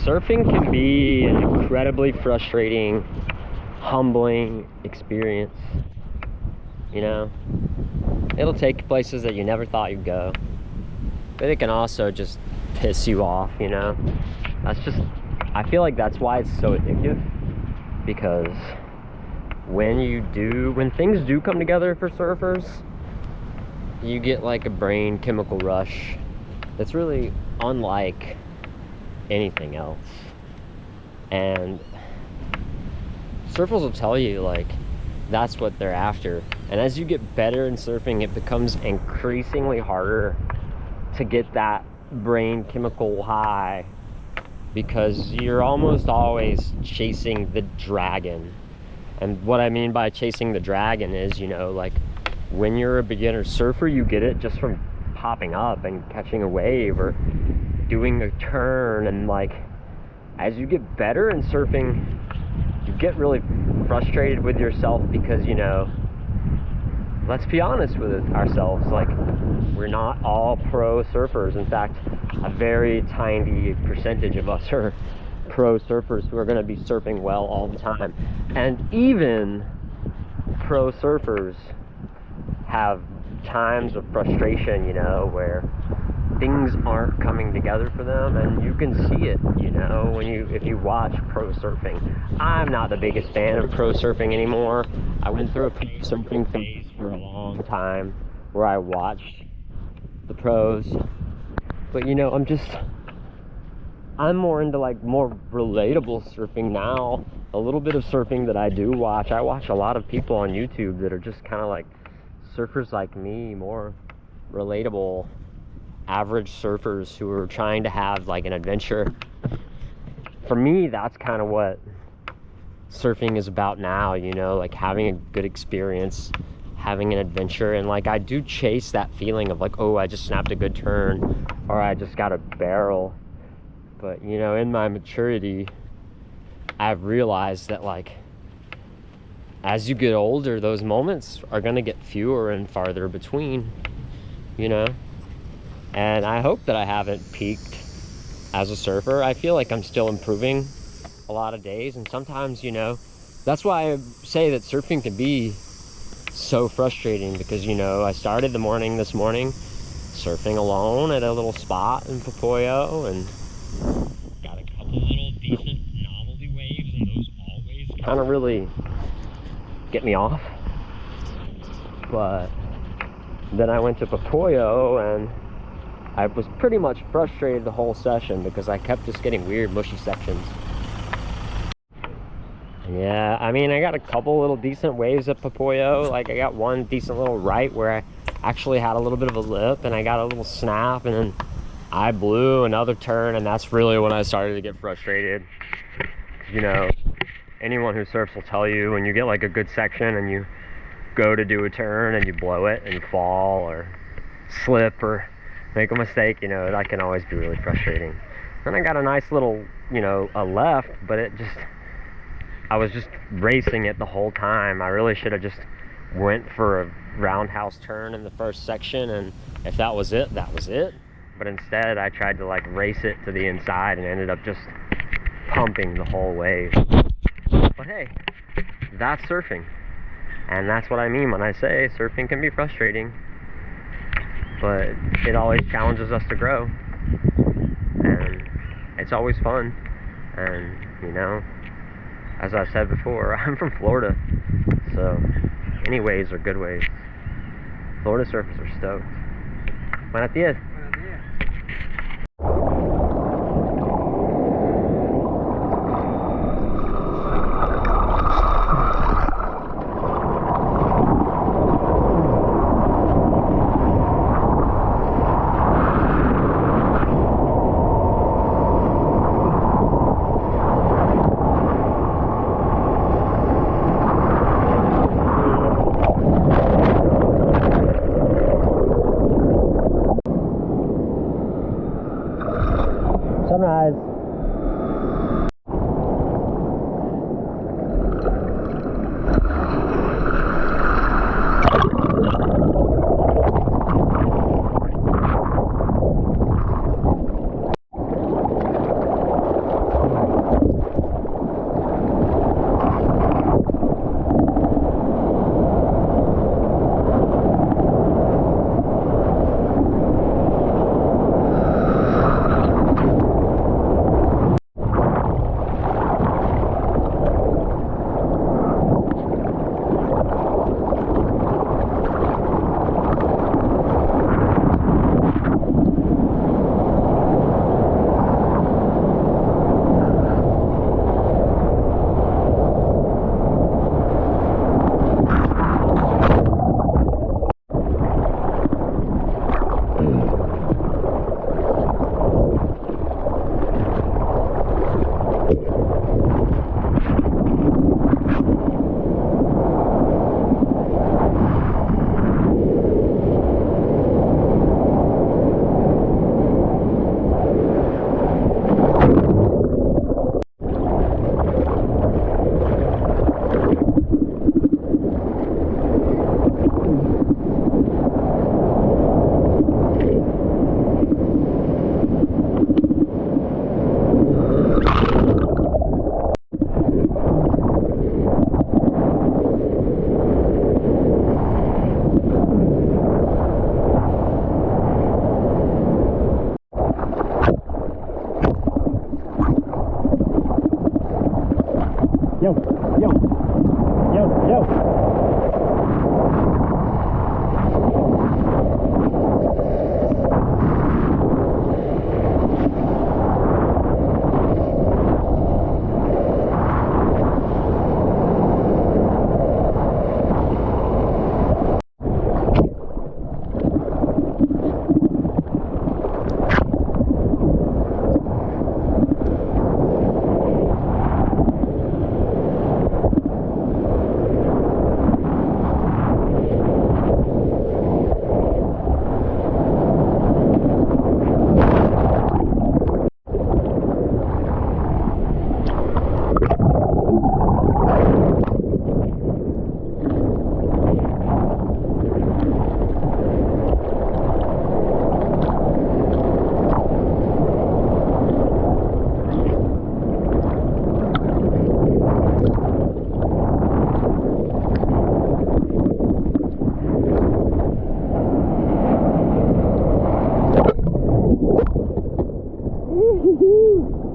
surfing can be an incredibly frustrating, humbling experience. You know, it'll take you places that you never thought you'd go, but it can also just piss you off, you know. I feel like that's why it's so addictive, because when things do come together for surfers, you get like a brain chemical rush that's really unlike anything else. And surfers will tell you, like, that's what they're after. And as you get better in surfing, it becomes increasingly harder to get that brain chemical high, because you're almost always chasing the dragon. And what I mean by chasing the dragon is, you know, like when you're a beginner surfer, you get it just from popping up and catching a wave or doing a turn. And like, as you get better in surfing, you get really frustrated with yourself, because, you know, let's be honest with ourselves, like, we're not all pro surfers. In fact, a very tiny percentage of us are pro surfers who are going to be surfing well all the time. And even pro surfers have times of frustration, you know, where things aren't coming together for them, and you can see it, you know, if you watch pro surfing. I'm not the biggest fan of pro surfing anymore. I went through a pro surfing phase for a long time where I watched the pros, but, you know, I'm more into like more relatable surfing now. A little bit of surfing that I do watch, I watch a lot of people on YouTube that are just kind of like surfers like me, more relatable, average surfers who are trying to have like an adventure. For me, that's kind of what surfing is about now, you know, like having a good experience, having an adventure. And like, I do chase that feeling of like, oh, I just snapped a good turn, or I just got a barrel. But, you know, in my maturity, I've realized that, like, as you get older, those moments are going to get fewer and farther between, you know. And I hope that I haven't peaked as a surfer. I feel like I'm still improving a lot of days. And sometimes, you know, that's why I say that surfing can be so frustrating, because, you know, I started the morning this morning surfing alone at a little spot in Popoyo, and got a couple little decent novelty waves, and those always kind of really get me off. But then I went to Popoyo, and I was pretty much frustrated the whole session because I kept just getting weird mushy sections. Yeah, I mean, I got a couple little decent waves at Popoyo. Like, I got one decent little right where I actually had a little bit of a lip, and I got a little snap, and then I blew another turn, and that's really when I started to get frustrated. You know, anyone who surfs will tell you, when you get like a good section and you go to do a turn and you blow it and you fall or slip or make a mistake, you know, that can always be really frustrating. Then I got a nice little, you know, a left, but I was just racing it the whole time. I really should have just went for a roundhouse turn in the first section, and if that was it, that was it. But instead, I tried to like race it to the inside and ended up just pumping the whole wave. But hey, that's surfing. And that's what I mean when I say surfing can be frustrating. But it always challenges us to grow. And it's always fun. And, you know, as I've said before, I'm from Florida. So any waves are good waves. Florida surfers are stoked. Buenos dias. Sunrise. Yo, yo, yo, yo. Woo-hoo-hoo.